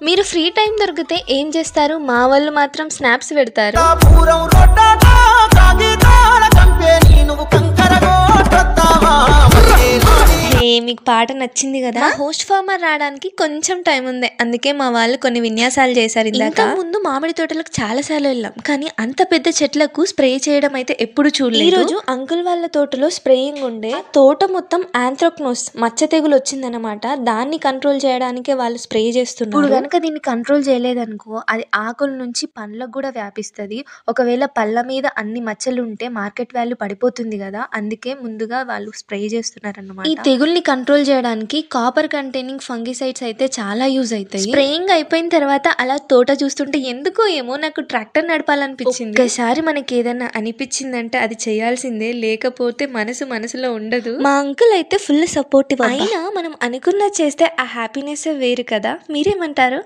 మీరు free time దొరికితే ఏం చేస్తారు? మా వాళ్ళు మాత్రం స్నాప్స్ పెడతారు. మీకు పాట నచ్చింది కదా? హోస్ట్ ఫార్మర్ రావడానికి కొంచెం టైం ఉంది, అందుకే మా వాళ్ళు కొన్ని విన్యాసాలు చేశారు. ఇంకా ముందు మామిడి తోటలకు చాలా సార్లు వెళ్ళాం, కానీ అంత పెద్ద చెట్లకు స్ప్రే చేయడం అయితే ఎప్పుడు చూడలేదు. ఈ రోజు అంకుల్ వాళ్ళ తోటలో స్ప్రేయింగ్ ఉండే. తోట మొత్తం ఆంథ్రాక్నోస్ మచ్చ తెగులు వచ్చిందనమాట. దాన్ని కంట్రోల్ చేయడానికే వాళ్ళు స్ప్రే చేస్తున్నారు. ఇప్పుడు కనుక దీన్ని కంట్రోల్ చేయలేదనుకో అది ఆకుల నుంచి పండ్లకు కూడా వ్యాపిస్తుంది. ఒకవేళ పళ్ళ మీద అన్ని మచ్చలు ఉంటే మార్కెట్ వాల్యూ పడిపోతుంది కదా, అందుకే ముందుగా వాళ్ళు స్ప్రే చేస్తున్నారు అన్నమాట. ఈ తెగుల్ని కంట్రోల్ చేయడానికి కాపర్ కంటైనింగ్ ఫంగిసైడ్స్ అయితే చాలా యూజ్ అవుతాయి. స్ప్రేయింగ్ అయిపోయిన తర్వాత అలా తోట చూస్తుంటే ఎందుకో ఏమో నాకు ట్రాక్టర్ నడపాలనిపించింది. ఒకసారి మనకి ఏదైనా అనిపించిందంటే అది చేయాల్సిందే, లేకపోతే మనసులో ఉండదు. మా అంకుల్ అయితే ఫుల్ సపోర్టివ్. అయినా మనం అనుకున్నది చేస్తే ఆ హ్యాపీనెస్ వేరు కదా. మీరేమంటారు?